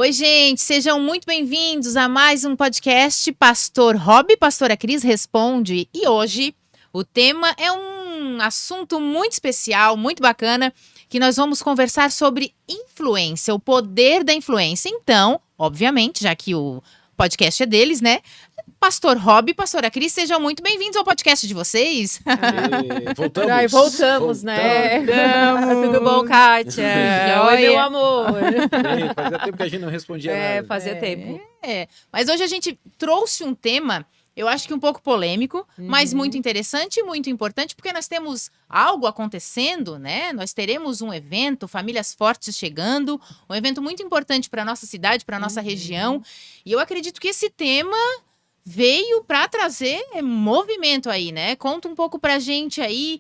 Oi, gente, sejam muito bem-vindos a mais um podcast Pastor Rob, Pastora Cris Responde. E hoje o tema é um assunto muito especial, muito bacana, que nós vamos conversar sobre influência, o poder da influência. Então, obviamente, já que o podcast é deles, né? Pastor Rob, Pastora Cris, sejam muito bem-vindos ao podcast de vocês. Voltamos. Ai, voltamos, né? Tudo bom, Kátia? Oi, meu Joia. amor. Fazia tempo que a gente não respondia nada. Fazia tempo. Mas hoje a gente trouxe um tema, eu acho que um pouco polêmico, mas muito interessante e muito importante, porque nós temos algo acontecendo, né? Nós teremos um evento, Famílias Fortes chegando, um evento muito importante para nossa cidade, para nossa região. E eu acredito que esse tema veio para trazer movimento aí, né? Conta um pouco pra gente aí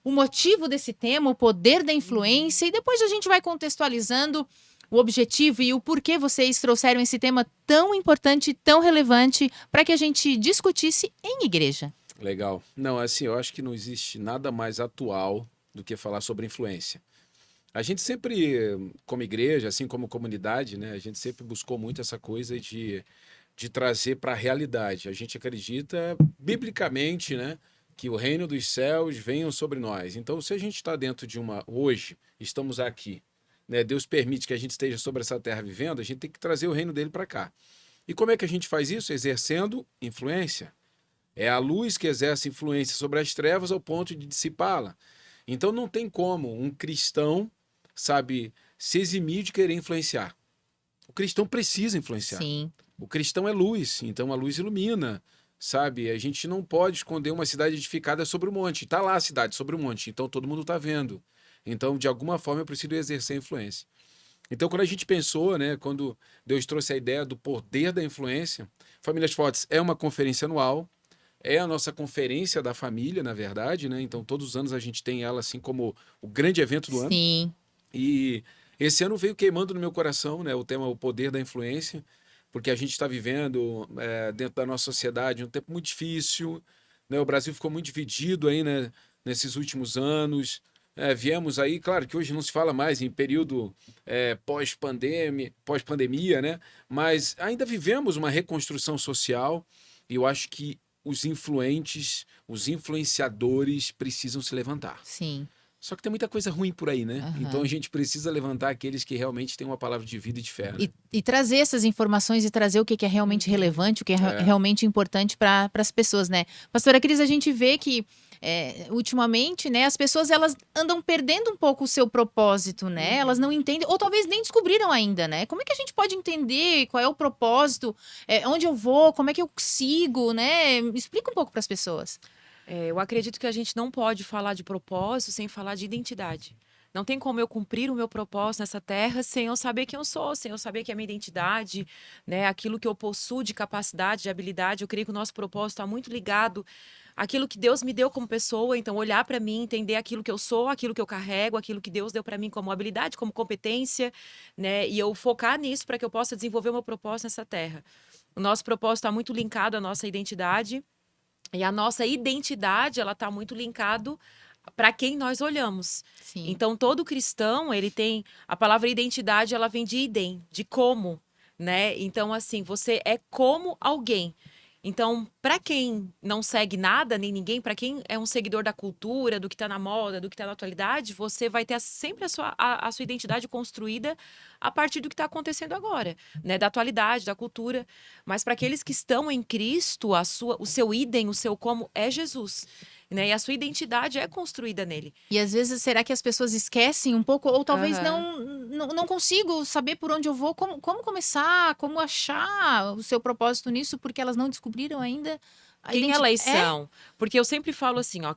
o motivo desse tema, o poder da influência, e depois a gente vai contextualizando o objetivo e o porquê vocês trouxeram esse tema tão importante, tão relevante, para que a gente discutisse em igreja. Legal. Não, assim, eu acho que não existe nada mais atual do que falar sobre influência. A gente sempre, como igreja, assim como comunidade, né, a gente sempre buscou muito essa coisa de trazer para a realidade. A gente acredita, biblicamente, né, que o reino dos céus venha sobre nós. Então, se a gente está dentro de hoje, estamos aqui, né, Deus permite que a gente esteja sobre essa terra vivendo, a gente tem que trazer o reino dele para cá. E como é que a gente faz isso? Exercendo influência. É a luz que exerce influência sobre as trevas ao ponto de dissipá-la. Então, não tem como um cristão, sabe, se eximir de querer influenciar. O cristão precisa influenciar. Sim. O cristão é luz, então a luz ilumina, sabe? A gente não pode esconder uma cidade edificada sobre o monte. Está lá a cidade sobre o monte, então todo mundo está vendo. Então, de alguma forma, eu preciso exercer influência. Então, quando a gente pensou, né, quando Deus trouxe a ideia do poder da influência, Famílias Fortes é uma conferência anual, é a nossa conferência da família, na verdade, né? Então, todos os anos a gente tem ela assim como o grande evento do ano. Sim. E esse ano veio queimando no meu coração, né, o tema O Poder da Influência, porque a gente está vivendo dentro da nossa sociedade um tempo muito difícil, né? O Brasil ficou muito dividido aí, né, nesses últimos anos. Viemos aí, claro que hoje não se fala mais em período pós-pandemia, né? Mas ainda vivemos uma reconstrução social e eu acho que os influentes, os influenciadores precisam se levantar. Sim. Só que tem muita coisa ruim por aí, né? Então a gente precisa levantar aqueles que realmente têm uma palavra de vida e de fé. Né? E trazer essas informações e trazer o que é realmente relevante, o que é realmente importante para as pessoas, né? Pastora Cris, a gente vê que ultimamente, né, as pessoas elas andam perdendo um pouco o seu propósito, né? Elas não entendem, ou talvez nem descobriram ainda, né? Como é que a gente pode entender qual é o propósito, onde eu vou, como é que eu sigo, né? Explica um pouco para as pessoas. Eu acredito que a gente não pode falar de propósito sem falar de identidade. Não tem como eu cumprir o meu propósito nessa terra sem eu saber quem eu sou, sem eu saber que é a minha identidade, né? Aquilo que eu possuo de capacidade, de habilidade. Eu creio que o nosso propósito está muito ligado àquilo que Deus me deu como pessoa. Então, olhar para mim, entender aquilo que eu sou, aquilo que eu carrego, aquilo que Deus deu para mim como habilidade, como competência, né? E eu focar nisso para que eu possa desenvolver o meu propósito nessa terra. O nosso propósito está muito linkado à nossa identidade. E a nossa identidade, ela está muito linkado para quem nós olhamos. Sim. Então, todo cristão, ele tem... A palavra identidade, ela vem de idem, de como, né? Então, assim, você é como alguém. Então, para quem não segue nada, nem ninguém, para quem é um seguidor da cultura, do que está na moda, do que está na atualidade, você vai ter sempre a sua identidade construída a partir do que está acontecendo agora, né? Da atualidade, da cultura. Mas para aqueles que estão em Cristo, o seu idem, o seu como é Jesus. Né? E a sua identidade é construída nele. E às vezes, será que as pessoas esquecem um pouco? Ou talvez não consigo saber por onde eu vou? Como começar? Como achar o seu propósito nisso? Porque elas não descobriram ainda quem elas são. Porque eu sempre falo assim, ó,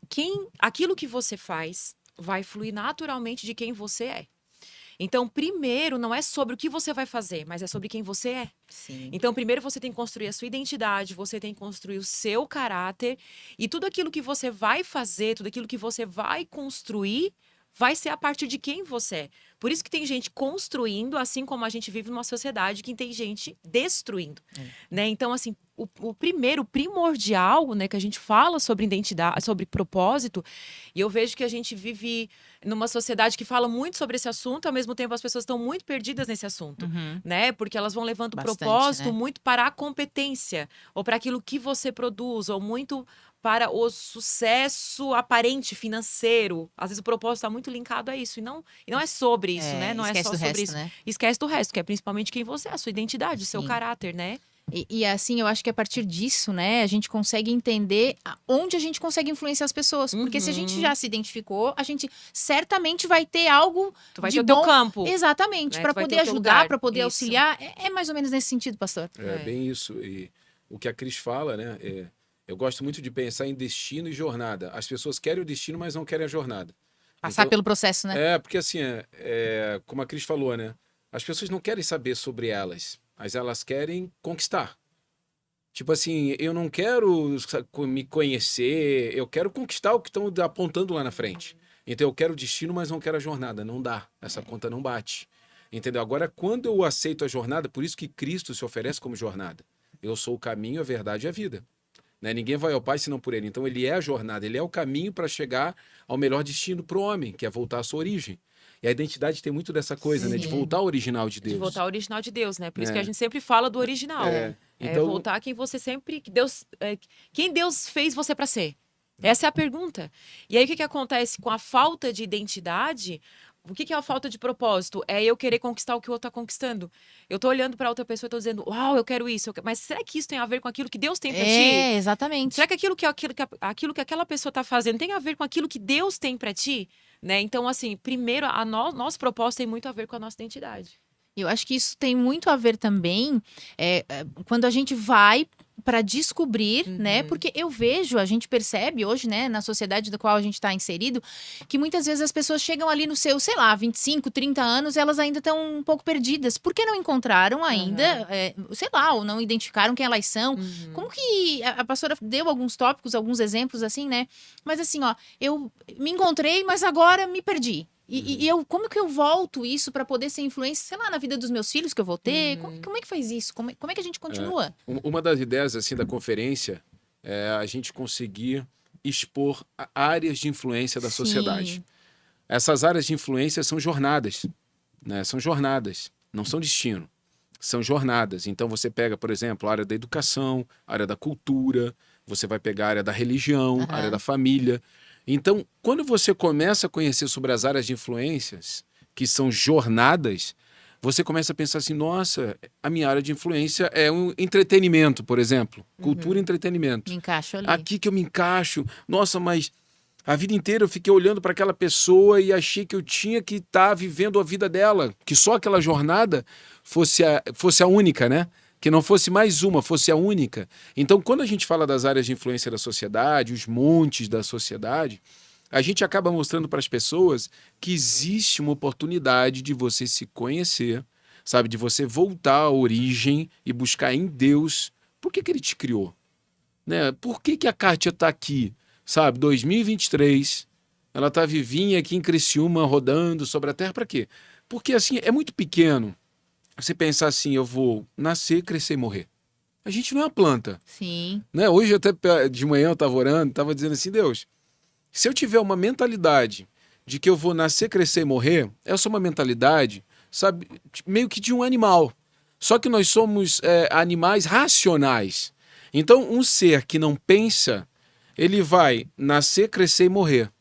aquilo que você faz vai fluir naturalmente de quem você é. Então, primeiro, não é sobre o que você vai fazer, mas é sobre quem você é. Sim. Então, primeiro você tem que construir a sua identidade, você tem que construir o seu caráter. E tudo aquilo que você vai fazer, tudo aquilo que você vai construir, vai ser a partir de quem você é. Por isso que tem gente construindo, assim como a gente vive numa sociedade que tem gente destruindo, né? Então, assim, o primordial, né, que a gente fala sobre identidade, sobre propósito, e eu vejo que a gente vive numa sociedade que fala muito sobre esse assunto, ao mesmo tempo as pessoas estão muito perdidas nesse assunto, né? Porque elas vão levando o Bastante, propósito né? muito para a competência, ou para aquilo que você produz, ou muito para o sucesso aparente financeiro. Às vezes o propósito está muito linkado a isso. E não é sobre isso, né? Não é Esquece só do sobre resto, isso. né? Esquece do resto, que é principalmente quem você é, a sua identidade, o seu Sim. caráter, né? E assim, eu acho que a partir disso, né, a gente consegue entender onde a gente consegue influenciar as pessoas. Porque se a gente já se identificou, a gente certamente vai ter algo Tu vai de ter o teu bom. campo. Exatamente, né? para Tu vai ter poder o teu ajudar, lugar. para poder Isso. auxiliar. É mais ou menos nesse sentido, pastor. É bem isso. E o que a Cris fala, né? Eu gosto muito de pensar em destino e jornada. As pessoas querem o destino, mas não querem a jornada. Passar Então, pelo processo, né? porque assim, como a Cris falou, né? As pessoas não querem saber sobre elas, mas elas querem conquistar. Tipo assim, eu não quero me conhecer, eu quero conquistar o que estão apontando lá na frente. Então eu quero o destino, mas não quero a jornada. Não dá. Essa conta não bate. Entendeu? Agora, quando eu aceito a jornada, por isso que Cristo se oferece como jornada. Eu sou o caminho, a verdade e a vida. Né? Ninguém vai ao Pai senão por ele. Então ele é a jornada, ele é o caminho para chegar ao melhor destino para o homem, que é voltar à sua origem. E a identidade tem muito dessa coisa, né? De Sim. voltar ao original de Deus. De voltar ao original de Deus, né? Por isso que É. a gente sempre fala do original. Então, Voltar quem você sempre... quem Deus fez você para ser? Essa é a pergunta. E aí, o que acontece com a falta de identidade? O que é a falta de propósito? É eu querer conquistar o que o outro está conquistando. Eu tô olhando para outra pessoa e tô dizendo, uau, eu quero isso. Mas será que isso tem a ver com aquilo que Deus tem para ti? Exatamente. Será que aquilo que aquela pessoa está fazendo tem a ver com aquilo que Deus tem para ti? Né? Então, assim, primeiro, nosso propósito tem muito a ver com a nossa identidade. Eu acho que isso tem muito a ver também quando a gente vai para descobrir, né? Porque eu vejo, a gente percebe hoje, né, na sociedade da qual a gente está inserido, que muitas vezes as pessoas chegam ali no seu, sei lá, 25, 30 anos, elas ainda estão um pouco perdidas. Por que não encontraram ainda, sei lá, ou não identificaram quem elas são? Como que a pastora deu alguns tópicos, alguns exemplos assim, né? Mas assim, ó, eu me encontrei, mas agora me perdi. E como que eu volto isso para poder ser influência, sei lá, na vida dos meus filhos que eu vou ter? Como é que faz isso? Como é que a gente continua? Uma das ideias assim da conferência é a gente conseguir expor áreas de influência da sociedade. Essas áreas de influência são jornadas, né? São jornadas, não são destino. São jornadas. Então você pega, por exemplo, a área da educação, a área da cultura, você vai pegar a área da religião, a área da família. Então, quando você começa a conhecer sobre as áreas de influências, que são jornadas, você começa a pensar assim, nossa, a minha área de influência é um entretenimento, por exemplo. Cultura e entretenimento. Me encaixo ali. Aqui que eu me encaixo. Nossa, mas a vida inteira eu fiquei olhando para aquela pessoa e achei que eu tinha que estar vivendo a vida dela. Que só aquela jornada fosse a única, né? Que não fosse mais uma, fosse a única. Então, quando a gente fala das áreas de influência da sociedade, os montes da sociedade, a gente acaba mostrando para as pessoas que existe uma oportunidade de você se conhecer, sabe? De você voltar à origem e buscar em Deus por que ele te criou. Né? Por que a Kátia está aqui, sabe? 2023, ela está vivinha aqui em Criciúma, rodando sobre a terra, para quê? Porque, assim, é muito pequeno. Você pensar assim, eu vou nascer, crescer e morrer. A gente não é uma planta. Sim. Né? Hoje, até de manhã, eu estava orando, estava dizendo assim, Deus, se eu tiver uma mentalidade de que eu vou nascer, crescer e morrer, essa é uma mentalidade, sabe, meio que de um animal. Só que nós somos animais racionais. Então, um ser que não pensa, ele vai nascer, crescer e morrer.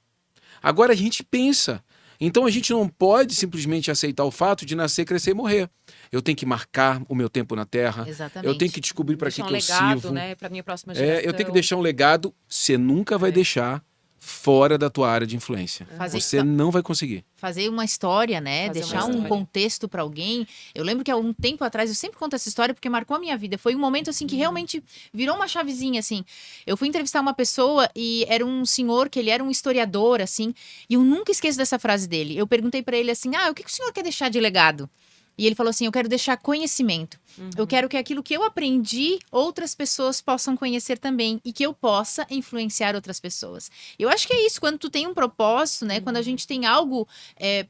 Agora a gente pensa. Então a gente não pode simplesmente aceitar o fato de nascer, crescer e morrer. Eu tenho que marcar o meu tempo na Terra. Exatamente. Eu tenho que descobrir para que eu legado, sirvo. né, para minha próxima geração. Eu tenho que deixar um legado. Você nunca vai deixar fora da tua área de influência. Você não vai conseguir. Fazer uma história, né? Fazer Deixar uma um história. contexto para alguém. Eu lembro que há um tempo atrás, eu sempre conto essa história porque marcou a minha vida. Foi um momento assim que realmente virou uma chavezinha assim. Eu fui entrevistar uma pessoa e era um senhor que ele era um historiador assim, e eu nunca esqueço dessa frase dele. Eu perguntei para ele assim: "Ah, o que o senhor quer deixar de legado?" E ele falou assim, eu quero deixar conhecimento. Eu quero que aquilo que eu aprendi, outras pessoas possam conhecer também. E que eu possa influenciar outras pessoas. Eu acho que é isso, quando tu tem um propósito, né? Quando a gente tem algo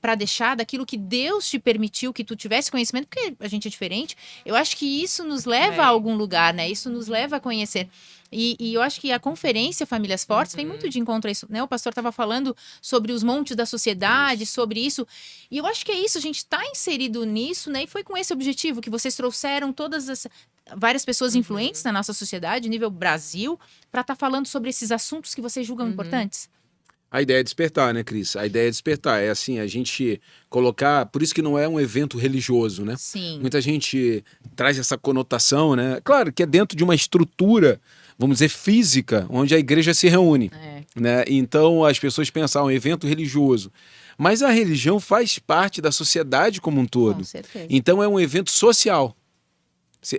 para deixar daquilo que Deus te permitiu, que tu tivesse conhecimento, porque a gente é diferente. Eu acho que isso nos leva a algum lugar, né? Isso nos leva a conhecer. E eu acho que a conferência Famílias Fortes vem muito de encontro a isso, né? O pastor estava falando sobre os montes da sociedade, sobre isso. E eu acho que é isso, a gente está inserido nisso, né? E foi com esse objetivo que vocês trouxeram todas as várias pessoas influentes na nossa sociedade, nível Brasil, para estar falando sobre esses assuntos que vocês julgam importantes. A ideia é despertar, né, Cris? A ideia é despertar. É assim, a gente colocar... Por isso que não é um evento religioso, né? Sim. Muita gente traz essa conotação, né? Claro que é dentro de uma estrutura, vamos dizer, física, onde a igreja se reúne. Né? Então as pessoas pensam, um evento religioso. Mas a religião faz parte da sociedade como um todo. Com certeza. Então é um evento social.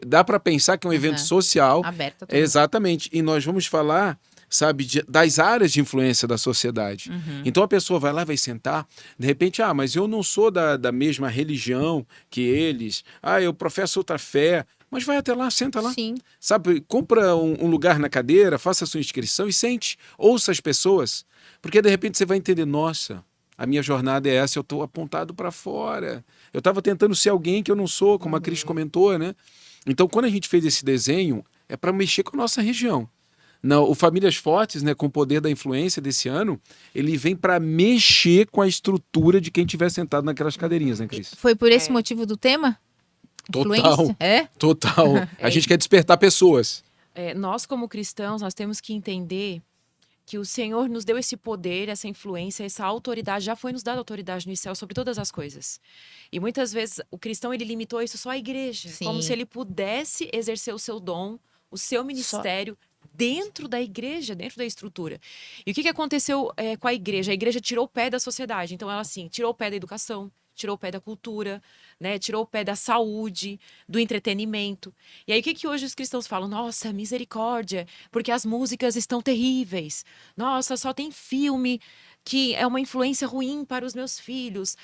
Dá para pensar que é um evento social. Aberto a todo mundo. Exatamente. E nós vamos falar, sabe, das áreas de influência da sociedade. Então a pessoa vai lá, vai sentar, de repente, mas eu não sou da mesma religião que eles, eu professo outra fé, mas vai até lá, senta lá. Sim. Sabe, compra um lugar na cadeira, faça a sua inscrição e sente, ouça as pessoas, porque de repente você vai entender, nossa, a minha jornada é essa, eu estou apontado para fora, eu estava tentando ser alguém que eu não sou, como a Cris comentou, né? Então, quando a gente fez esse desenho, é para mexer com a nossa região. Não, o Famílias Fortes, né, com o poder da influência desse ano, ele vem para mexer com a estrutura de quem estiver sentado naquelas cadeirinhas, né, Cris? Foi por esse motivo do tema? Total. Influência? Total. A gente quer despertar pessoas. Nós, como cristãos, nós temos que entender que o Senhor nos deu esse poder, essa influência, essa autoridade, já foi nos dada autoridade no céu sobre todas as coisas. E muitas vezes o cristão, ele limitou isso só à igreja, Sim. como se ele pudesse exercer o seu dom, o seu ministério dentro da igreja, dentro da estrutura. E o que aconteceu com a igreja? A igreja tirou o pé da sociedade, então ela assim, tirou o pé da educação, tirou o pé da cultura, né? Tirou o pé da saúde, do entretenimento. E aí o que hoje os cristãos falam? Nossa, misericórdia, porque as músicas estão terríveis. Nossa, só tem filme que é uma influência ruim para os meus filhos.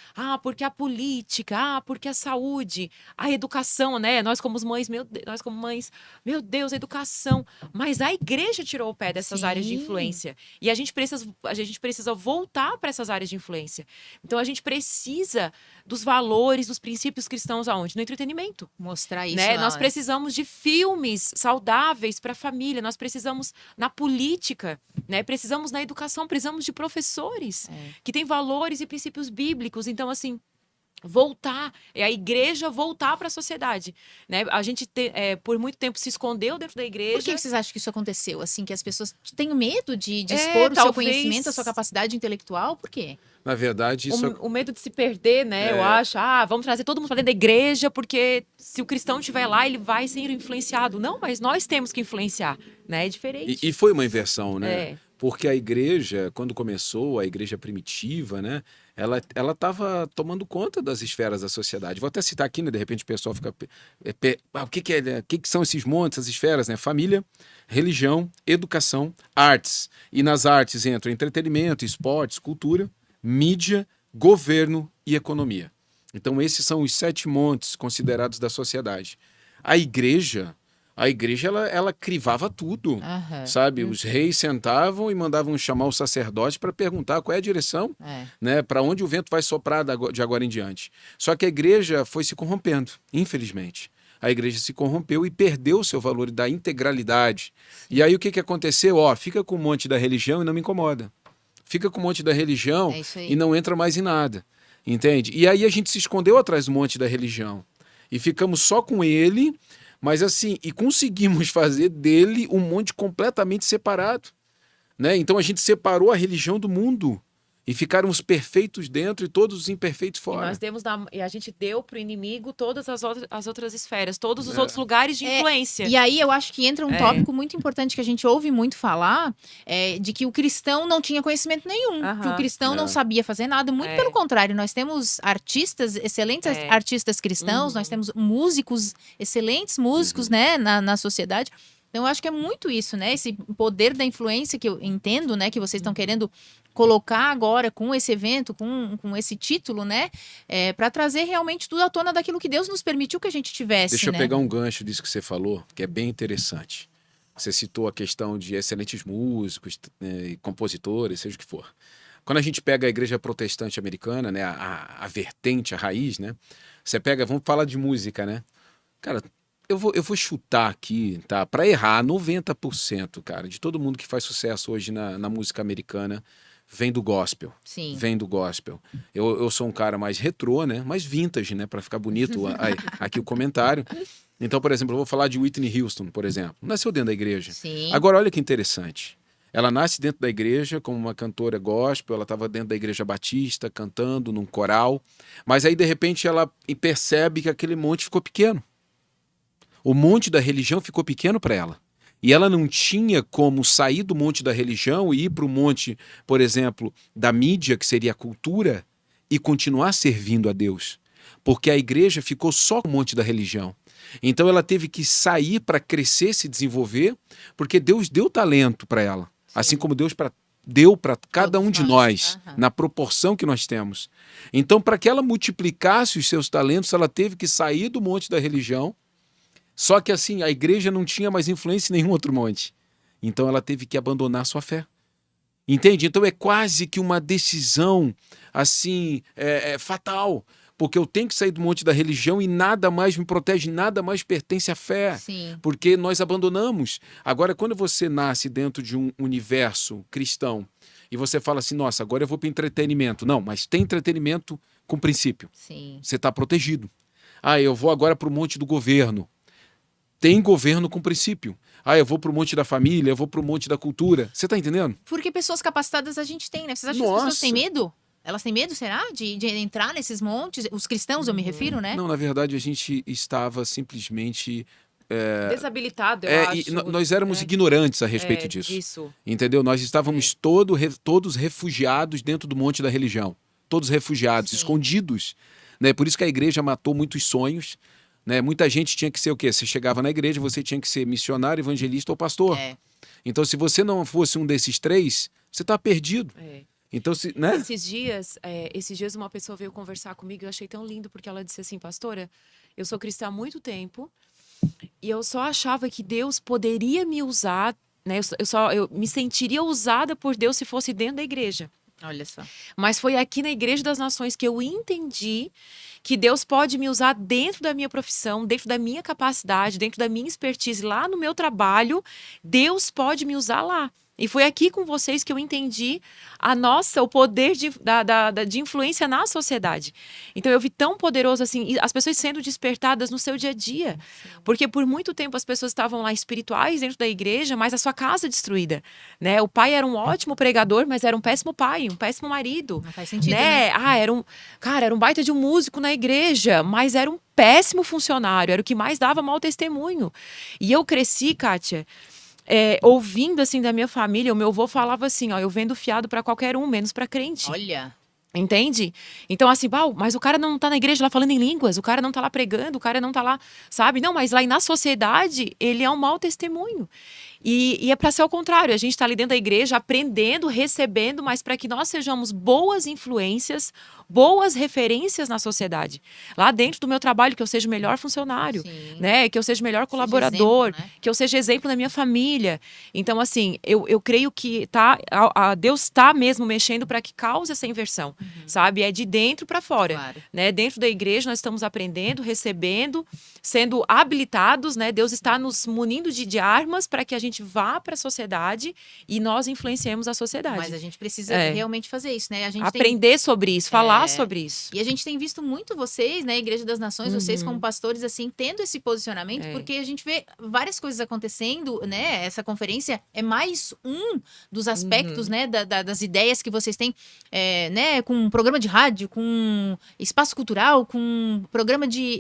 Porque a política, porque a saúde, a educação, né? Nós como mães, meu Deus, a educação. Mas a igreja tirou o pé dessas áreas de influência. E a gente precisa voltar para essas áreas de influência. Então a gente precisa dos valores, dos princípios cristãos aonde? No entretenimento. Mostrar isso. Né? Nós precisamos de filmes saudáveis para a família, nós precisamos na política, né? Precisamos na educação, precisamos de professores que têm valores e princípios bíblicos. Então, assim, voltar, a igreja voltar para a sociedade, né? A gente por muito tempo se escondeu dentro da igreja. Por que vocês acham que isso aconteceu? Assim, que as pessoas têm medo de expor o seu conhecimento, a sua capacidade intelectual? Por quê? Na verdade, isso... O medo de se perder, né? Eu acho, vamos trazer todo mundo para dentro da igreja, porque se o cristão estiver lá, ele vai ser influenciado. Não, mas nós temos que influenciar, né? É diferente. E foi uma inversão, né? Porque a igreja, quando começou, a igreja primitiva, né? Ela estava tomando conta das esferas da sociedade. Vou até citar aqui, né? De repente o pessoal fica... O que são esses montes, essas esferas, né? Família, religião, educação, artes. E nas artes entram entretenimento, esportes, cultura, mídia, governo e economia. Então esses são os 7 montes considerados da sociedade. A igreja ela crivava tudo, sabe? Os reis sentavam e mandavam chamar o sacerdote para perguntar qual é a direção, né? Para onde o vento vai soprar de agora em diante. Só que a igreja foi se corrompendo, infelizmente. A igreja se corrompeu e perdeu o seu valor da integralidade. E aí o que aconteceu? Fica com o monte da religião e não me incomoda. Fica com um monte da religião e não entra mais em nada, entende? E aí a gente se escondeu atrás do monte da religião e ficamos só com ele, mas assim, e conseguimos fazer dele um monte completamente separado, né? Então a gente separou a religião do mundo e ficaram os perfeitos dentro e todos os imperfeitos fora. E a gente deu para o inimigo todas as outras esferas, todos os outros lugares de influência. E aí eu acho que entra um tópico muito importante que a gente ouve muito falar, de que o cristão não tinha conhecimento nenhum, que o cristão não sabia fazer nada. Muito pelo contrário, nós temos artistas, excelentes artistas cristãos, nós temos músicos, excelentes músicos, né, na sociedade. Então, eu acho que é muito isso, né? Esse poder da influência que eu entendo, né? Que vocês estão querendo colocar agora com esse evento, com esse título, né? Para trazer realmente tudo à tona daquilo que Deus nos permitiu que a gente tivesse, Deixa eu né? pegar um gancho disso que você falou, que é bem interessante. Você citou a questão de excelentes músicos, e compositores, seja o que for. Quando a gente pega a igreja protestante americana, né, a vertente, a raiz, né? Você pega, vamos falar de música, né? Cara, eu vou chutar aqui, tá? Para errar, 90%, cara, de todo mundo que faz sucesso hoje na música americana vem do gospel. Sim. Vem do gospel. Eu sou um cara mais retrô, né? Mais vintage, né? Para ficar bonito aqui o comentário. Então, por exemplo, eu vou falar de Whitney Houston, por exemplo. Nasceu dentro da igreja. Sim. Agora, olha que interessante. Ela nasce dentro da igreja como uma cantora gospel, ela estava dentro da igreja batista, cantando num coral, mas aí, de repente, ela percebe que aquele monte ficou pequeno. O monte da religião ficou pequeno para ela. E ela não tinha como sair do monte da religião e ir para o monte, por exemplo, da mídia, que seria a cultura, e continuar servindo a Deus. Porque a igreja ficou só com o monte da religião. Então ela teve que sair para crescer, se desenvolver, porque Deus deu talento para ela. Sim. Assim como Deus deu para cada um de nós, na proporção que nós temos. Então, para que ela multiplicasse os seus talentos, ela teve que sair do monte da religião. Só que assim, a igreja não tinha mais influência em nenhum outro monte. Então ela teve que abandonar sua fé. Entende? Então é quase que uma decisão assim, fatal. Porque eu tenho que sair do monte da religião e nada mais me protege, nada mais pertence à fé. Sim. Porque nós abandonamos. Agora, quando você nasce dentro de um universo cristão e você fala assim, nossa, agora eu vou para entretenimento. Não, mas tem entretenimento com princípio. Sim. Você está protegido. Eu vou agora para o monte do governo. Tem governo com princípio. Eu vou para o monte da família, eu vou para o monte da cultura. Você está entendendo? Porque pessoas capacitadas a gente tem, né? Vocês acham que as pessoas têm medo? Elas têm medo, será? De entrar nesses montes? Os cristãos, eu me refiro, né? Não, na verdade, a gente estava simplesmente... desabilitado, eu acho. Nós éramos ignorantes a respeito disso. Entendeu? Nós estávamos todos refugiados dentro do monte da religião. Todos refugiados, escondidos. Né? Por isso que a igreja matou muitos sonhos. Né? Muita gente tinha que ser o quê? Você chegava na igreja, você tinha que ser missionário, evangelista ou pastor. Então, se você não fosse um desses três, você está perdido. Então, né? Esses dias uma pessoa veio conversar comigo e eu achei tão lindo, porque ela disse assim, pastora, eu sou cristã há muito tempo e eu só achava que Deus poderia me usar, né? Eu me sentiria usada por Deus se fosse dentro da igreja. Olha só. Mas foi aqui na Igreja das Nações que eu entendi que Deus pode me usar dentro da minha profissão, dentro da minha capacidade, dentro da minha expertise, lá no meu trabalho, Deus pode me usar lá. E foi aqui com vocês que eu entendi o poder de influência na sociedade. Então eu vi tão poderoso assim, as pessoas sendo despertadas no seu dia a dia. Porque por muito tempo as pessoas estavam lá espirituais dentro da igreja, mas a sua casa destruída. Né? O pai era um ótimo pregador, mas era um péssimo pai, um péssimo marido. Não faz sentido, né? Era um baita de um músico na igreja, mas era um péssimo funcionário, era o que mais dava mau testemunho. E eu cresci, Kátia, ouvindo assim da minha família, o meu avô falava assim, eu vendo fiado para qualquer um, menos para crente. Olha. Entende? Então assim, mas o cara não tá na igreja lá falando em línguas, o cara não tá lá pregando, o cara não tá lá, sabe? Não, mas lá na sociedade, ele é um mau testemunho. E é para ser ao contrário, a gente tá ali dentro da igreja aprendendo, recebendo, mas para que nós sejamos boas influências, boas referências na sociedade. Lá dentro do meu trabalho, que eu seja o melhor funcionário, né? Que eu seja o melhor colaborador, exemplo, né? Que eu seja exemplo na minha família. Então, assim, eu creio que Deus tá mesmo mexendo para que cause essa inversão, sabe? É de dentro para fora, claro. Né? Dentro da igreja nós estamos aprendendo, recebendo, sendo habilitados, né? Deus está nos munindo de armas para que a gente vá para a sociedade e nós influenciemos a sociedade. Mas a gente precisa realmente fazer isso, né? A gente aprender sobre isso, falar sobre isso. E a gente tem visto muito vocês, né, Igreja das Nações, vocês como pastores, assim, tendo esse posicionamento, porque a gente vê várias coisas acontecendo, né? Essa conferência é mais um dos aspectos, né, das ideias que vocês têm, né, com um programa de rádio, com espaço cultural, com programa de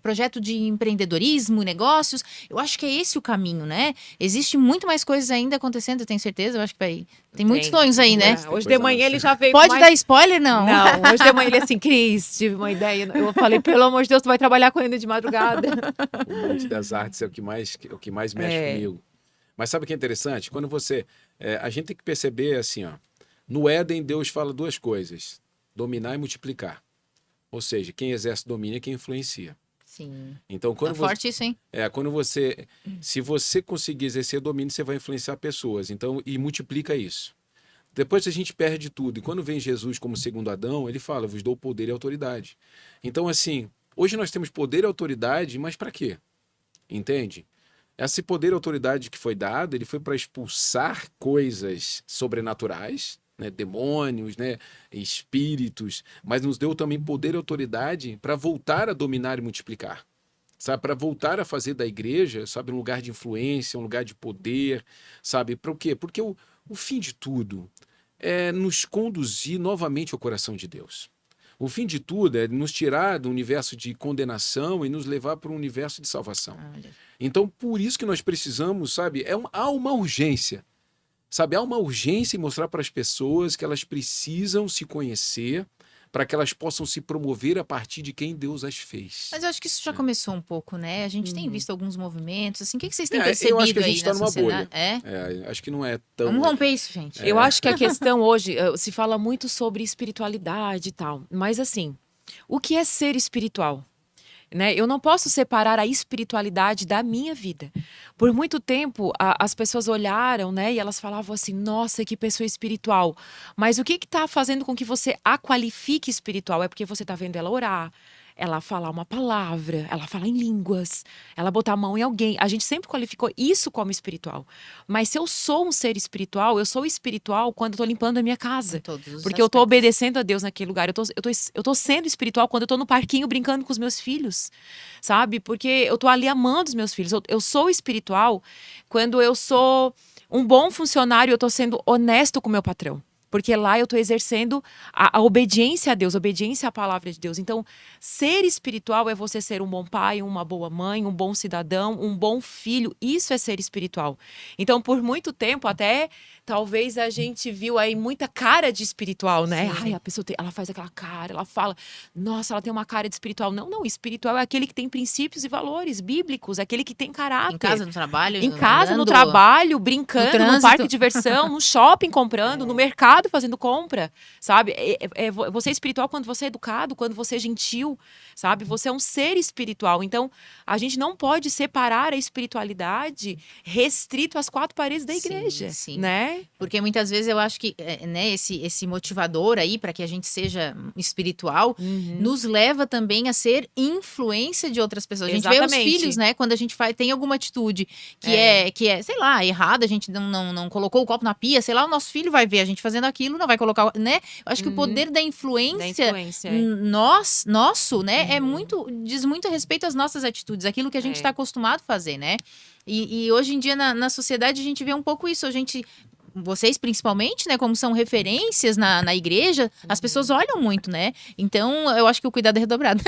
projeto de empreendedorismo, negócios. Eu acho que é esse o caminho, né? Existe muito mais coisas ainda acontecendo, eu tenho certeza. Eu acho que tem muitos sonhos aí, né? Hoje de manhã ele já veio. Pode dar spoiler, não? Não, hoje de manhã ele assim, Cris, tive uma ideia. Eu falei, pelo amor de Deus, tu vai trabalhar com ele de madrugada. O Monte das Artes é o que mais mexe comigo. Mas sabe o que é interessante? Quando você... a gente tem que perceber assim, ó. No Éden, Deus fala duas coisas. Dominar e multiplicar. Ou seja, quem exerce domínio é quem influencia. Sim. Então, quando Tá forte isso, hein? quando você... Se você conseguir exercer domínio, você vai influenciar pessoas. Então, e multiplica isso. Depois a gente perde tudo. E quando vem Jesus como segundo Adão, ele fala, vos dou poder e autoridade. Então, assim, hoje nós temos poder e autoridade, mas para quê? Entende? Esse poder e autoridade que foi dado, ele foi para expulsar coisas sobrenaturais, né? Demônios, né? Espíritos, mas nos deu também poder e autoridade para voltar a dominar e multiplicar. Sabe, para voltar a fazer da igreja, sabe, um lugar de influência, um lugar de poder, sabe? Para o quê? Porque o fim de tudo é nos conduzir novamente ao coração de Deus. O fim de tudo é nos tirar do universo de condenação e nos levar para um universo de salvação. Olha. Então, por isso que nós precisamos, sabe, há uma urgência, sabe? Há uma urgência em mostrar para as pessoas que elas precisam se conhecer para que elas possam se promover a partir de quem Deus as fez. Mas eu acho que isso já começou um pouco, né? A gente tem visto alguns movimentos, assim, o que vocês têm eu percebido acho que a aí gente na está numa sociedade? bolha. Acho que não é tão... Vamos romper isso, gente. Eu acho que a questão hoje, se fala muito sobre espiritualidade e tal, mas assim, o que é ser espiritual? Né? Eu não posso separar a espiritualidade da minha vida. Por muito tempo, as pessoas olharam, né, e elas falavam assim, nossa, que pessoa espiritual. Mas o que está fazendo com que você a qualifique espiritual? É porque você está vendo ela orar, ela falar uma palavra, ela falar em línguas, ela botar a mão em alguém. A gente sempre qualificou isso como espiritual. Mas se eu sou um ser espiritual, eu sou espiritual quando eu estou limpando a minha casa. Em todos os Porque eu estou aspectos. obedecendo a Deus naquele lugar. Eu tô sendo espiritual quando eu estou no parquinho brincando com os meus filhos, sabe? Porque eu estou ali amando os meus filhos. Eu sou espiritual quando eu sou um bom funcionário, eu estou sendo honesto com o meu patrão. Porque lá eu estou exercendo a obediência a Deus, a obediência à palavra de Deus. Então, ser espiritual é você ser um bom pai, uma boa mãe, um bom cidadão, um bom filho. Isso é ser espiritual. Então, por muito tempo, até talvez a gente viu aí muita cara de espiritual, né? Sim. Ai, a pessoa ela faz aquela cara, ela fala, nossa, ela tem uma cara de espiritual. Não, não, espiritual é aquele que tem princípios e valores bíblicos, aquele que tem caráter. Em casa, no trabalho, Em casa, no andando, trabalho, brincando, no trânsito. parque de diversão, no shopping comprando, no mercado fazendo compra, sabe? Você é espiritual quando você é educado, quando você é gentil, sabe? Você é um ser espiritual. Então, a gente não pode separar a espiritualidade restrito às quatro paredes da Sim, igreja, sim. né? Porque muitas vezes eu acho que né, esse motivador aí para que a gente seja espiritual nos leva também a ser influência de outras pessoas. A gente vê os Exatamente. filhos, né? Quando a gente tem alguma atitude que é, sei lá, errada, a gente não colocou o copo na pia, sei lá, o nosso filho vai ver a gente fazendo aquilo, não vai colocar, né? Eu acho que o poder da influência, nosso, né, diz muito a respeito às nossas atitudes, aquilo que a gente está acostumado a fazer, né? E hoje em dia na sociedade a gente vê um pouco isso, vocês principalmente, né, como são referências na igreja, as pessoas olham muito, né? Então, eu acho que o cuidado é redobrado.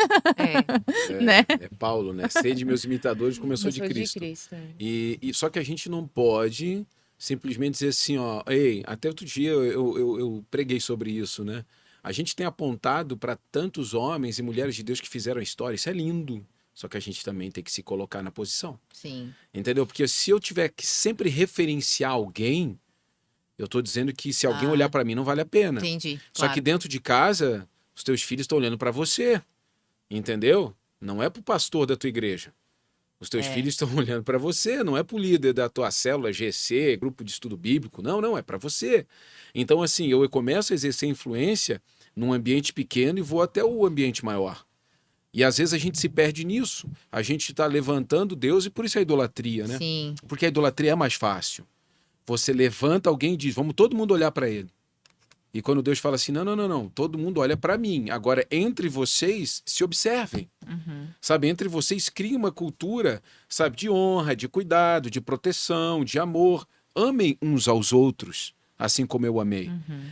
Né? É Paulo, né? Sede meus imitadores, começou de Cristo. E só que a gente não pode simplesmente dizer assim, ó, ei, até outro dia eu preguei sobre isso, né? A gente tem apontado para tantos homens e mulheres de Deus que fizeram a história, isso é lindo. Só que a gente também tem que se colocar na posição. Sim. Entendeu? Porque se eu tiver que sempre referenciar alguém, eu tô dizendo que se alguém olhar para mim não vale a pena. Entendi. Só Claro. que dentro de casa, os teus filhos estão olhando para você. Entendeu? Não é pro pastor da tua igreja. Os teus filhos estão olhando para você, não é pro líder da tua célula, GC, grupo de estudo bíblico. Não, é para você. Então, assim, eu começo a exercer influência num ambiente pequeno e vou até o ambiente maior. E às vezes a gente se perde nisso. A gente está levantando Deus e por isso é a idolatria, né? Sim. Porque a idolatria é mais fácil. Você levanta alguém e diz, vamos todo mundo olhar para ele. E quando Deus fala assim, não, todo mundo olha para mim. Agora, entre vocês, se observem. Sabe, entre vocês criem uma cultura, sabe, de honra, de cuidado, de proteção, de amor. Amem uns aos outros, assim como eu amei.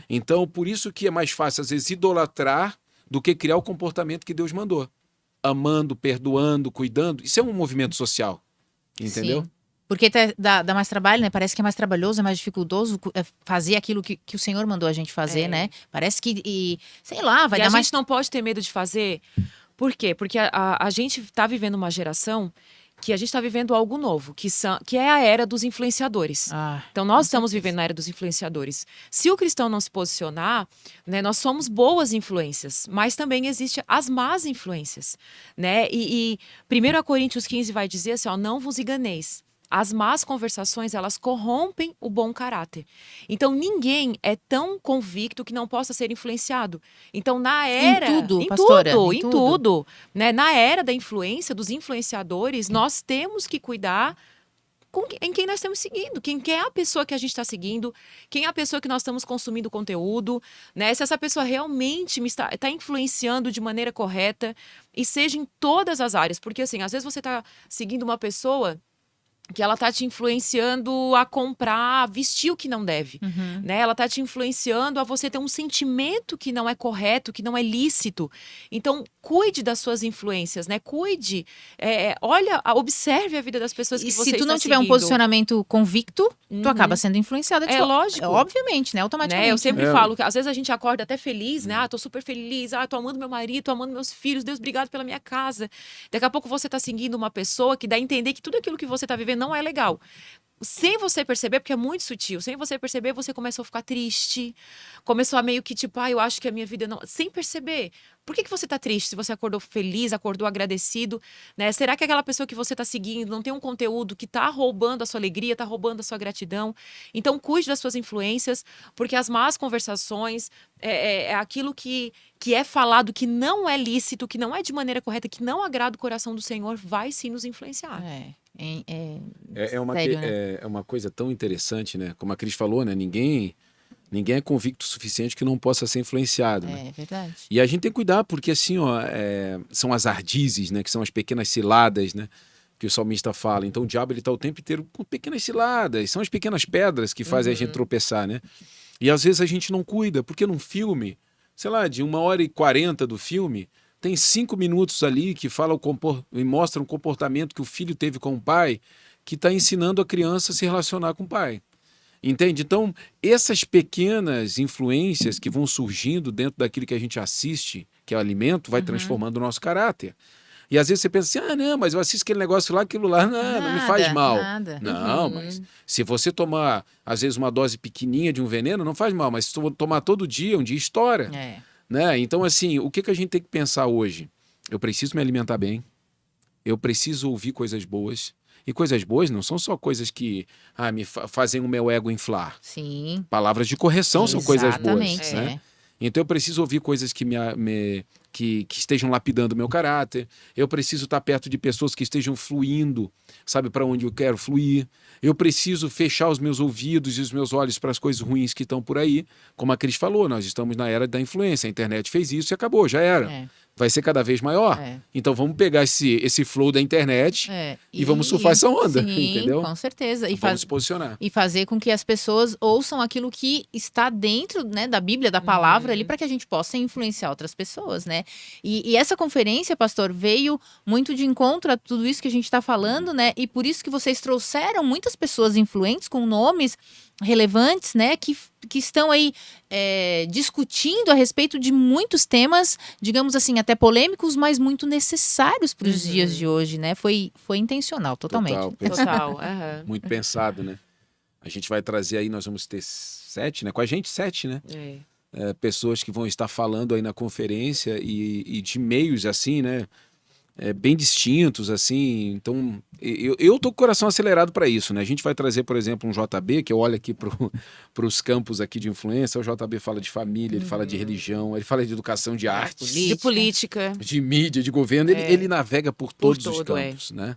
Então, por isso que é mais fácil, às vezes, idolatrar do que criar o comportamento que Deus mandou. Amando, perdoando, cuidando. Isso é um movimento social, entendeu? Sim. Porque dá mais trabalho, né? Parece que é mais trabalhoso, é mais dificultoso fazer aquilo que o Senhor mandou a gente fazer, né? Parece que, sei lá, vai E dar a mais... gente não pode ter medo de fazer. Por quê? Porque a gente está vivendo uma geração que a gente está vivendo algo novo, que é a era dos influenciadores. Então, nós estamos vivendo na era dos influenciadores. Se o cristão não se posicionar, né, nós somos boas influências, mas também existem as más influências. Né? E 1 Coríntios 15 vai dizer assim, ó, não vos enganeis. As más conversações, elas corrompem o bom caráter. Então, ninguém é tão convicto que não possa ser influenciado. Então, na era... Em tudo, pastora. Em tudo. Né? Na era da influência, dos influenciadores, nós temos que cuidar em quem nós estamos seguindo. Quem é a pessoa que a gente está seguindo, quem é a pessoa que nós estamos consumindo conteúdo, né? Se essa pessoa realmente está influenciando de maneira correta, e seja em todas as áreas. Porque, assim, às vezes você está seguindo uma pessoa que ela tá te influenciando a comprar, vestir o que não deve, né? Ela tá te influenciando a você ter um sentimento que não é correto, que não é lícito. Então, cuide das suas influências, né? Cuide, olha, observe a vida das pessoas que você está seguindo. E se tu não tiver um posicionamento convicto, tu acaba sendo influenciada. É lógico. Obviamente, né? Automaticamente. Né? Eu sempre falo que às vezes a gente acorda até feliz, né? Tô super feliz, tô amando meu marido, tô amando meus filhos, Deus, obrigado pela minha casa. Daqui a pouco você tá seguindo uma pessoa que dá a entender que tudo aquilo que você tá vivendo não é legal. Sem você perceber, porque é muito sutil, sem você perceber, você começou a ficar triste, começou a meio que tipo, eu acho que a minha vida não... Sem perceber. Por que você tá triste se você acordou feliz, acordou agradecido, né? Será que aquela pessoa que você tá seguindo não tem um conteúdo que tá roubando a sua alegria, tá roubando a sua gratidão? Então, cuide das suas influências, porque as más conversações, é aquilo que é falado que não é lícito, que não é de maneira correta, que não agrada o coração do Senhor, vai sim nos influenciar. Sério, né? É uma coisa tão interessante, né? Como a Cris falou, né? Ninguém é convicto o suficiente que não possa ser influenciado. Né? É verdade. E a gente tem que cuidar, porque assim, ó, são as ardizes, né? Que são as pequenas ciladas, né? Que o salmista fala. Então o diabo ele tá o tempo inteiro com pequenas ciladas. São as pequenas pedras que fazem a gente tropeçar, né? E às vezes a gente não cuida, porque num filme, sei lá, de 1h40 do filme, tem 5 minutos ali que fala e mostra um comportamento que o filho teve com o pai, que está ensinando a criança a se relacionar com o pai. Entende? Então, essas pequenas influências que vão surgindo dentro daquilo que a gente assiste, que é o alimento, vai transformando o nosso caráter. E às vezes você pensa assim, não, mas eu assisto aquele negócio lá, aquilo lá, não me faz mal. Nada. Não, mas se você tomar, às vezes, uma dose pequenininha de um veneno, não faz mal, mas se tu tomar todo dia, um dia estoura. Né? Então, assim, o que a gente tem que pensar hoje? Eu preciso me alimentar bem, eu preciso ouvir coisas boas. E coisas boas não são só coisas que me fazem o meu ego inflar. Sim. Palavras de correção são coisas boas. Exatamente. Né? Então eu preciso ouvir coisas que que estejam lapidando o meu caráter. Eu preciso estar perto de pessoas que estejam fluindo, sabe, para onde eu quero fluir. Eu preciso fechar os meus ouvidos e os meus olhos para as coisas ruins que estão por aí. Como a Cris falou, nós estamos na era da influência. A internet fez isso e acabou, já era. Vai ser cada vez maior. Então vamos pegar esse flow da internet e vamos surfar essa onda, sim, entendeu? Com certeza. E vamos se posicionar. E fazer com que as pessoas ouçam aquilo que está dentro, né, da Bíblia, da palavra ali, para que a gente possa influenciar outras pessoas, né? E essa conferência, pastor, veio muito de encontro a tudo isso que a gente está falando, né? E por isso que vocês trouxeram muitas pessoas influentes com nomes relevantes, né, que estão aí discutindo a respeito de muitos temas, digamos assim, até polêmicos, mas muito necessários para os dias de hoje, né? Foi intencional, totalmente. Total. Muito pensado, né? A gente vai trazer aí, nós vamos ter 7, né? Com a gente 7, né? Pessoas que vão estar falando aí na conferência e de meios assim, né? Bem distintos, assim. Então, eu tô com o coração acelerado para isso, né? A gente vai trazer, por exemplo, um JB, que eu olho aqui para os campos aqui de influência. O JB fala de família, ele fala de religião, ele fala de educação, de arte, de política, de mídia, de governo. Ele navega por todos os campos, né?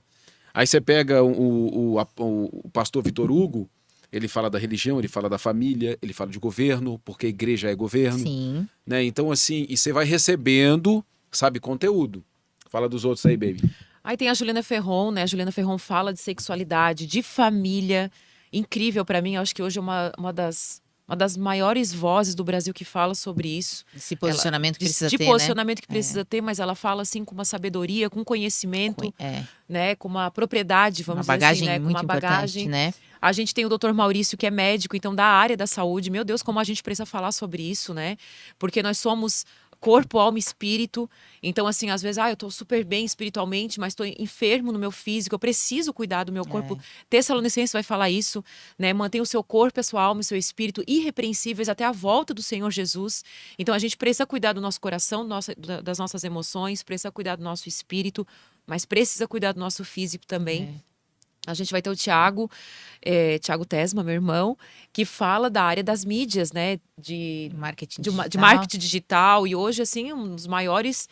Aí você pega o pastor Vitor Hugo, ele fala da religião, ele fala da família, ele fala de governo, porque a igreja é governo. Sim. Né? Então, assim, e você vai recebendo, sabe, conteúdo. Fala dos outros aí, baby. Aí tem a Juliana Ferron, né? A Juliana Ferron fala de sexualidade, de família. Incrível para mim, eu acho que hoje é uma das maiores vozes do Brasil que fala sobre isso. Esse posicionamento que precisa ter, de posicionamento que precisa ter, mas ela fala assim com uma sabedoria, com conhecimento, né? Com uma propriedade, vamos dizer assim, né? Com uma bagagem, né? A gente tem o Dr. Maurício, que é médico, então da área da saúde. Meu Deus, como a gente precisa falar sobre isso, né? Porque nós somos corpo, alma e espírito. Então, assim, às vezes, eu tô super bem espiritualmente, mas tô enfermo no meu físico, eu preciso cuidar do meu corpo. Tessalonicenses vai falar isso, né? Mantenha o seu corpo, a sua alma e o seu espírito irrepreensíveis até a volta do Senhor Jesus. Então, a gente precisa cuidar do nosso coração, das nossas emoções, precisa cuidar do nosso espírito, mas precisa cuidar do nosso físico também. A gente vai ter o Tiago Tesma, meu irmão, que fala da área das mídias, né? De marketing digital. E hoje, assim, um dos maiores...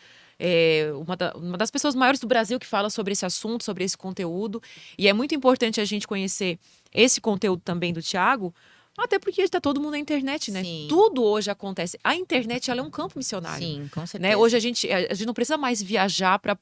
uma das pessoas maiores do Brasil que fala sobre esse assunto, sobre esse conteúdo. E é muito importante a gente conhecer esse conteúdo também do Tiago, até porque está todo mundo na internet, né? Sim. Tudo hoje acontece. A internet, ela é um campo missionário. Sim, com certeza. Né? Hoje a gente não precisa mais viajar para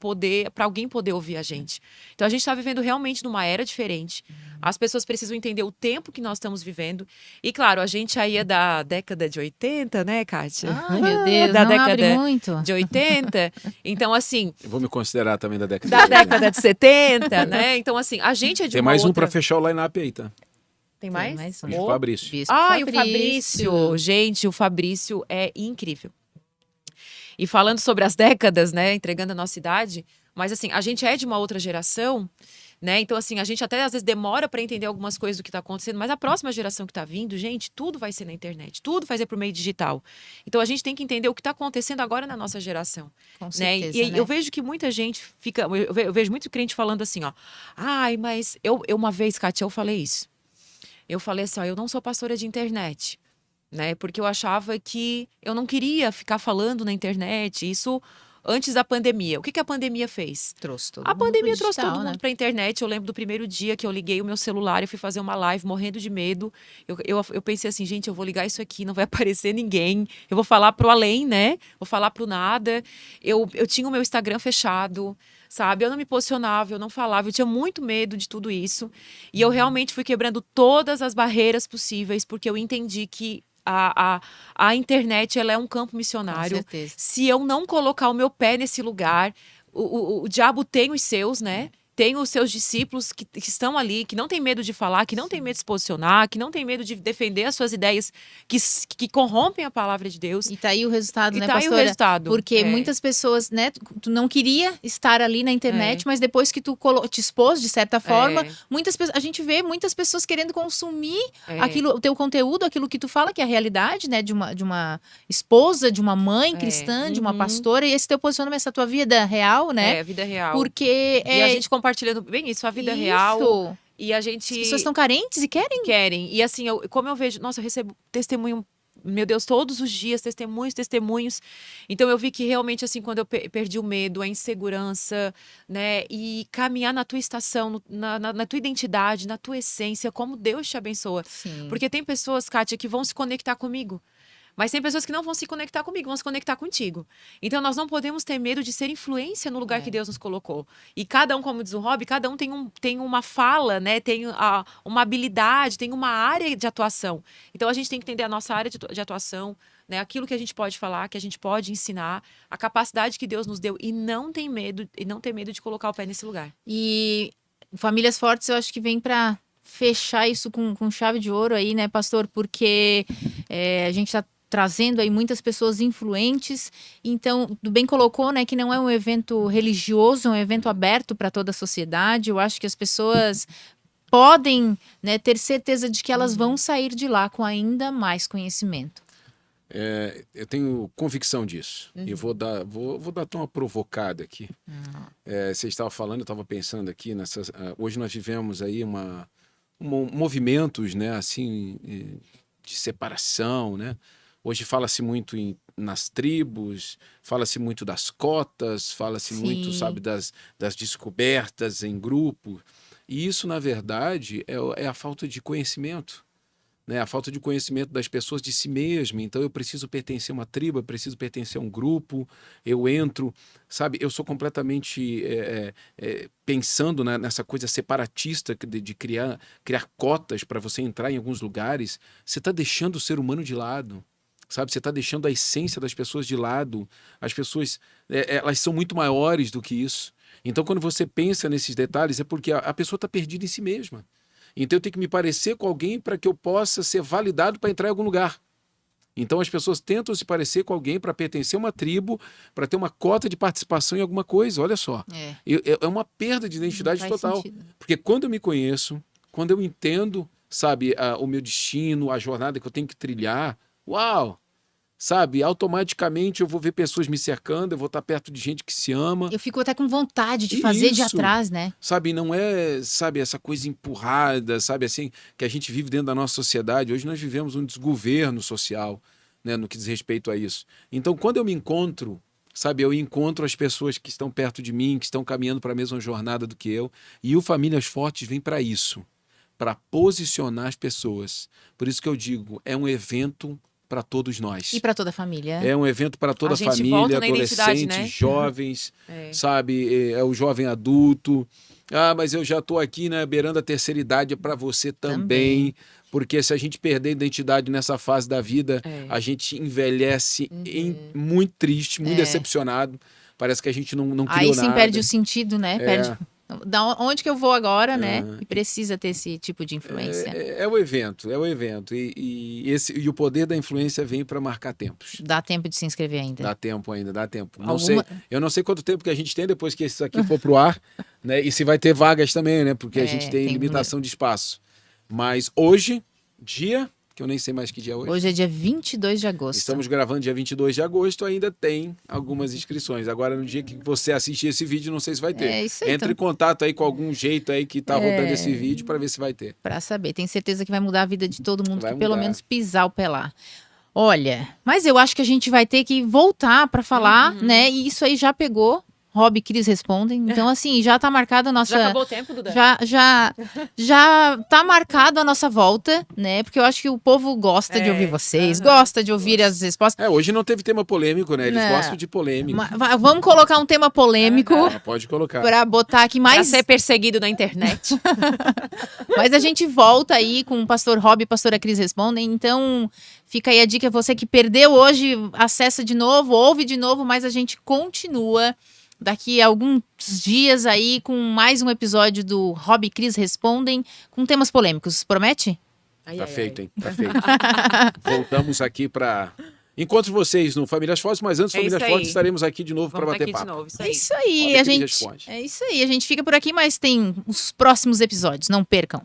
alguém poder ouvir a gente. Então a gente está vivendo realmente numa era diferente. As pessoas precisam entender o tempo que nós estamos vivendo. E claro, a gente aí é da década de 80, né, Kátia? Ai, meu Deus, da não década abre muito. de 80. Então, assim, Eu vou me considerar também da década da de 80. década de 70, né? Então, assim, a gente é de Tem uma mais um outra... para fechar o line-up aí, tá? Tem mais? Tem mais um. Bispo Fabrício. Bispo E o Fabrício. Gente, o Fabrício é incrível. E falando sobre as décadas, né, entregando a nossa idade, mas assim, a gente é de uma outra geração, né? Então assim, a gente até às vezes demora para entender algumas coisas do que está acontecendo, mas a próxima geração que está vindo, gente, tudo vai ser na internet, tudo vai ser por meio digital. Então a gente tem que entender o que está acontecendo agora na nossa geração, Com né? certeza, E né? eu vejo que muita gente fica, eu vejo muito crente falando assim, ó, mas eu uma vez, Kátia, eu falei isso. Eu falei assim, eu não sou pastora de internet, né? Porque eu achava que eu não queria ficar falando na internet, isso antes da pandemia. O que a pandemia fez? Trouxe todo A mundo pro pandemia trouxe digital, todo né? mundo para a internet. Eu lembro do primeiro dia que eu liguei o meu celular e fui fazer uma live morrendo de medo. Eu pensei assim, gente, eu vou ligar isso aqui, não vai aparecer ninguém. Eu vou falar pro além, né? Vou falar pro nada. Eu tinha o meu Instagram fechado, sabe? Eu não me posicionava, eu não falava, eu tinha muito medo de tudo isso. E eu realmente fui quebrando todas as barreiras possíveis, porque eu entendi que a internet, ela é um campo Com missionário. certeza. Se eu não colocar o meu pé nesse lugar, o diabo tem os seus, né? Tem os seus discípulos que estão ali, que não tem medo de falar, que não tem medo de se posicionar, que não tem medo de defender as suas ideias, que corrompem a palavra de Deus. E tá aí o resultado, E né, tá aí o pastora? resultado. Porque muitas pessoas, né, tu não queria estar ali na internet, mas depois que tu te expôs, de certa forma, a gente vê muitas pessoas querendo consumir aquilo, o teu conteúdo, aquilo que tu fala, que é a realidade, né, de uma esposa, de uma mãe cristã, de uma pastora, e esse teu posicionamento, essa tua vida real, né? É, a vida real. Porque E a gente compartilhando bem isso, a vida real. E a gente... As pessoas estão carentes e querem. Querem. E assim, como eu vejo... Nossa, eu recebo testemunho, meu Deus, todos os dias, testemunhos. Então eu vi que realmente, assim, quando eu perdi o medo, a insegurança, né? E caminhar na tua estação, na tua identidade, na tua essência, como Deus te abençoa. Sim. Porque tem pessoas, Kátia, que vão se conectar comigo. Mas tem pessoas que não vão se conectar comigo, vão se conectar contigo. Então, nós não podemos ter medo de ser influência no lugar que Deus nos colocou. E cada um, como diz o Rob, cada um tem uma fala, né? Tem uma habilidade, tem uma área de atuação. Então, a gente tem que entender a nossa área de atuação, né? Aquilo que a gente pode falar, que a gente pode ensinar, a capacidade que Deus nos deu e não ter medo de colocar o pé nesse lugar. E Famílias Fortes, eu acho que vem para fechar isso com chave de ouro aí, né, pastor? Porque a gente está trazendo aí muitas pessoas influentes. Então, tu bem colocou, né, que não é um evento religioso, é um evento aberto para toda a sociedade. Eu acho que as pessoas podem, né, ter certeza de que elas vão sair de lá com ainda mais conhecimento. Eu tenho convicção disso. E vou dar até uma provocada aqui. Você estava falando, eu estava pensando aqui hoje nós vivemos aí movimentos, né, assim, de separação, né? Hoje fala-se muito nas tribos, fala-se muito das cotas, fala-se muito, sabe, das descobertas em grupo. E isso, na verdade, é a falta de conhecimento, né? A falta de conhecimento das pessoas de si mesmo. Então, eu preciso pertencer a uma tribo, eu preciso pertencer a um grupo, eu entro, sabe? Eu sou completamente pensando nessa coisa separatista de criar cotas para você entrar em alguns lugares. Você está deixando o ser humano de lado. Sabe, você está deixando a essência das pessoas de lado. As pessoas, elas são muito maiores do que isso. Então, quando você pensa nesses detalhes, é porque a pessoa está perdida em si mesma. Então, eu tenho que me parecer com alguém para que eu possa ser validado para entrar em algum lugar. Então as pessoas tentam se parecer com alguém para pertencer a uma tribo, para ter uma cota de participação em alguma coisa. Olha só. É uma perda de identidade Não faz total. sentido. Porque quando eu me conheço, quando eu entendo, sabe, o meu destino, a jornada que eu tenho que trilhar, uau! Sabe, automaticamente eu vou ver pessoas me cercando, eu vou estar perto de gente que se ama. Eu fico até com vontade de fazer de Isso. atrás, né? Sabe, não é, sabe, essa coisa empurrada, sabe, assim, que a gente vive dentro da nossa sociedade. Hoje nós vivemos um desgoverno social, né, no que diz respeito a isso. Então, quando eu me encontro, sabe, eu encontro as pessoas que estão perto de mim, que estão caminhando para a mesma jornada do que eu, e o Famílias Fortes vem para isso, para posicionar as pessoas. Por isso que eu digo, é um evento para todos nós. E para toda a família. É um evento para toda a gente família, volta na identidade, adolescentes, né? jovens, sabe? É o jovem adulto. Ah, mas eu já estou aqui, né, beirando a terceira idade, é para você também. Porque se a gente perder a identidade nessa fase da vida, a gente envelhece muito triste, muito decepcionado. Parece que a gente não criou Aí sim nada. perde o sentido, né? Perde. Onde que eu vou agora, né? E precisa ter esse tipo de influência. É o evento, é o evento. E o poder da influência vem para marcar tempos. Dá tempo de se inscrever ainda. Dá tempo ainda, dá tempo. Não Alguma- sei, eu não sei quanto tempo que a gente tem depois que isso aqui for pro ar, né? E se vai ter vagas também, né? Porque a gente tem tem limitação de espaço. Mas hoje, dia, que eu nem sei mais que dia é hoje. Hoje é dia 22 de agosto. Estamos gravando dia 22 de agosto, ainda tem algumas inscrições. Agora, no dia que você assistir esse vídeo, não sei se vai ter. É isso aí, Entre em contato aí com algum jeito aí que tá rodando esse vídeo para ver se vai ter. Pra saber. Tenho certeza que vai mudar a vida de todo mundo, Vai que pelo mudar. menos pisar o pé lá. Olha, mas eu acho que a gente vai ter que voltar pra falar, né? E isso aí já pegou. Rob e Cris respondem. Então, assim, já tá marcada a nossa. Já acabou o tempo, Duda? Já tá marcado a nossa volta, né? Porque eu acho que o povo gosta de ouvir vocês, gosta de ouvir as respostas. Hoje não teve tema polêmico, né? Eles Não. gostam de polêmica. Vamos colocar um tema polêmico Pode colocar. pra botar aqui Pra mais. ser perseguido na internet. Mas a gente volta aí com o pastor Rob e a pastora Cris respondem. Então, fica aí a dica. Você que perdeu hoje, acessa de novo, ouve de novo, mas a gente continua daqui a alguns dias aí com mais um episódio do Rob e Cris Respondem com temas polêmicos. Promete? Tá feito, hein? Tá feito. Voltamos aqui para encontro vocês no Famílias Fortes, mas antes do É isso Famílias aí. Fortes estaremos aqui de novo para Vamos bater aqui de papo. novo, isso É aí. isso aí, Rob e a Cris gente. responde. É isso aí, a gente fica por aqui, mas tem os próximos episódios, não percam.